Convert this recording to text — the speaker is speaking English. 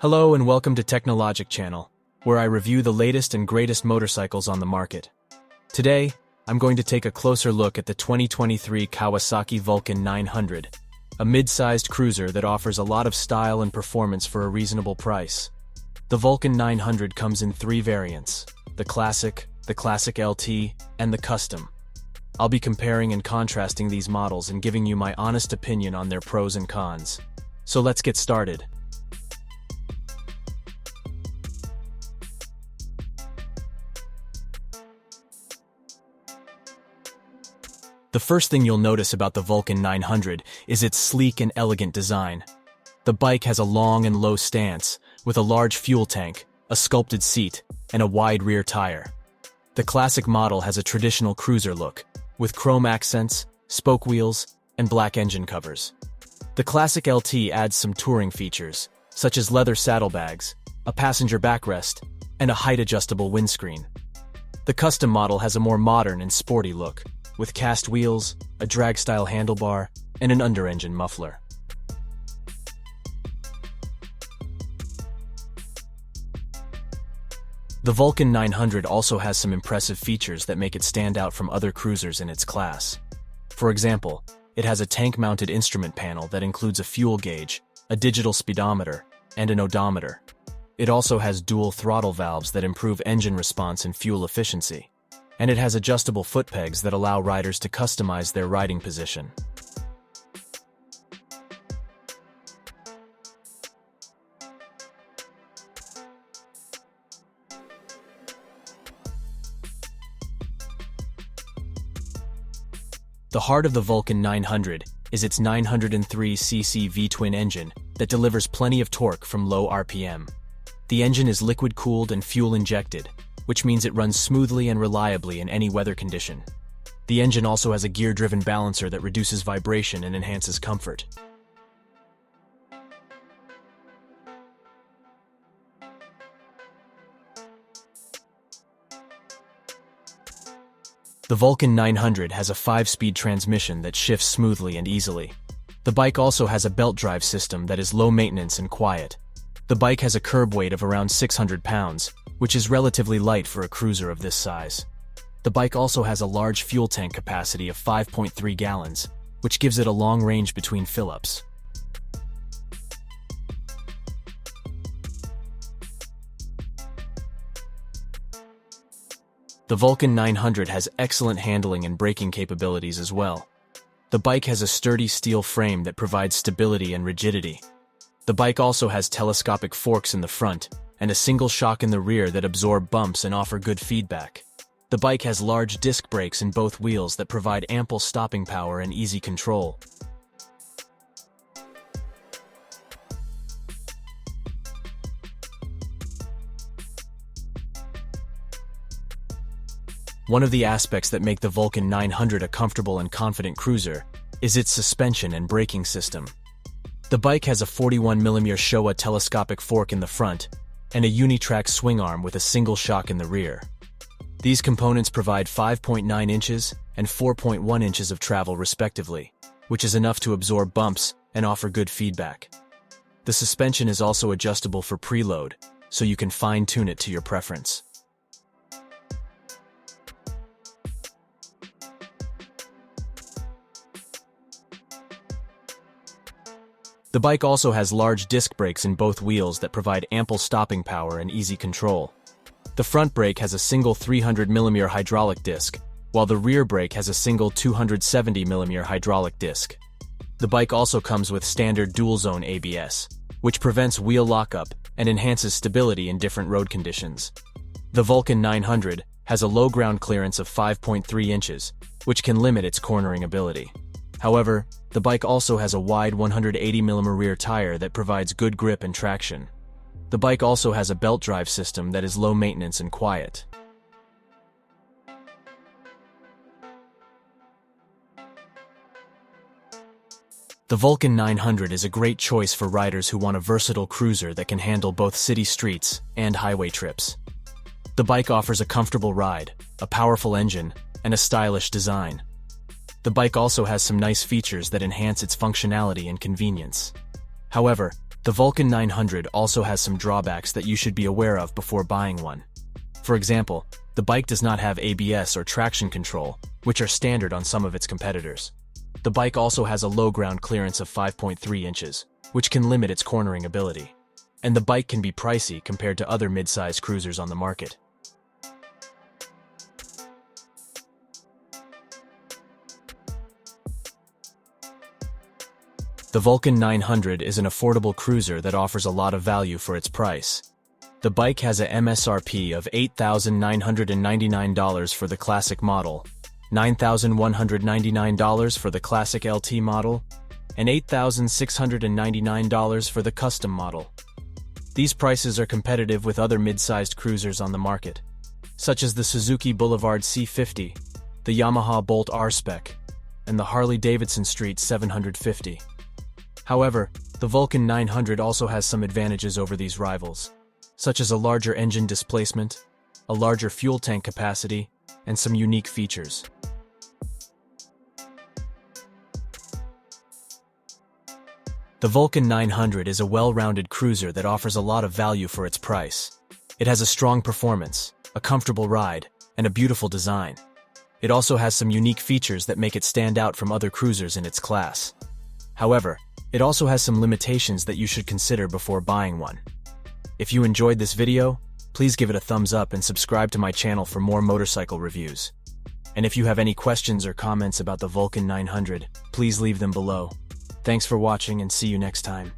Hello and welcome to Technologic Channel, where I review the latest and greatest motorcycles on the market. Today, I'm going to take a closer look at the 2023 Kawasaki Vulcan 900, a mid-sized cruiser that offers a lot of style and performance for a reasonable price. The Vulcan 900 comes in three variants: the Classic LT, and the Custom. I'll be comparing and contrasting these models and giving you my honest opinion on their pros and cons. So let's get started. The first thing you'll notice about the Vulcan 900 is its sleek and elegant design. The bike has a long and low stance, with a large fuel tank, a sculpted seat, and a wide rear tire. The Classic model has a traditional cruiser look, with chrome accents, spoke wheels, and black engine covers. The Classic LT adds some touring features, such as leather saddlebags, a passenger backrest, and a height-adjustable windscreen. The Custom model has a more modern and sporty look, with cast wheels, a drag-style handlebar, and an under-engine muffler. The Vulcan 900 also has some impressive features that make it stand out from other cruisers in its class. For example, it has a tank-mounted instrument panel that includes a fuel gauge, a digital speedometer, and an odometer. It also has dual throttle valves that improve engine response and fuel efficiency. And it has adjustable foot pegs that allow riders to customize their riding position. The heart of the Vulcan 900 is its 903cc V-twin engine that delivers plenty of torque from low RPM. The engine is liquid-cooled and fuel-injected, which means it runs smoothly and reliably in any weather condition. The engine also has a gear-driven balancer that reduces vibration and enhances comfort. The Vulcan 900 has a 5-speed transmission that shifts smoothly and easily. The bike also has a belt drive system that is low maintenance and quiet. The bike has a curb weight of around 600 pounds, which is relatively light for a cruiser of this size. The bike also has a large fuel tank capacity of 5.3 gallons, which gives it a long range between fill-ups. The Vulcan 900 has excellent handling and braking capabilities as well. The bike has a sturdy steel frame that provides stability and rigidity. The bike also has telescopic forks in the front, and a single shock in the rear that absorb bumps and offer good feedback. The bike has large disc brakes in both wheels that provide ample stopping power and easy control. One of the aspects that make the Vulcan 900 a comfortable and confident cruiser is its suspension and braking system. The bike has a 41mm Showa telescopic fork in the front, and a unitrack swing arm with a single shock in the rear. These components provide 5.9 inches and 4.1 inches of travel respectively, which is enough to absorb bumps and offer good feedback. The suspension is also adjustable for preload, so you can fine-tune it to your preference. The bike also has large disc brakes in both wheels that provide ample stopping power and easy control. The front brake has a single 300mm hydraulic disc, while the rear brake has a single 270mm hydraulic disc. The bike also comes with standard dual-zone ABS, which prevents wheel lockup and enhances stability in different road conditions. The Vulcan 900 has a low ground clearance of 5.3 inches, which can limit its cornering ability. However, the bike also has a wide 180mm rear tire that provides good grip and traction. The bike also has a belt drive system that is low maintenance and quiet. The Vulcan 900 is a great choice for riders who want a versatile cruiser that can handle both city streets and highway trips. The bike offers a comfortable ride, a powerful engine, and a stylish design. The bike also has some nice features that enhance its functionality and convenience. However, The Vulcan 900 also has some drawbacks that you should be aware of before buying one. For example, the bike does not have ABS or traction control, which are standard on some of its competitors. The bike also has a low ground clearance of 5.3 inches, which can limit its cornering ability. And the bike can be pricey compared to other mid-size cruisers on the market. The Vulcan 900 is an affordable cruiser that offers a lot of value for its price. The bike has a MSRP of $8,999 for the classic model, $9,199 for the classic LT model, and $8,699 for the custom model. These prices are competitive with other mid-sized cruisers on the market, such as the Suzuki Boulevard C50, the Yamaha Bolt R-Spec, and the Harley-Davidson Street 750. However, the Vulcan 900 also has some advantages over these rivals, such as a larger engine displacement, a larger fuel tank capacity, and some unique features. The Vulcan 900 is a well-rounded cruiser that offers a lot of value for its price. It has a strong performance, a comfortable ride, and a beautiful design. It also has some unique features that make it stand out from other cruisers in its class. However, it also has some limitations that you should consider before buying one. If you enjoyed this video, please give it a thumbs up and subscribe to my channel for more motorcycle reviews. And if you have any questions or comments about the Vulcan 900, please leave them below. Thanks for watching and see you next time.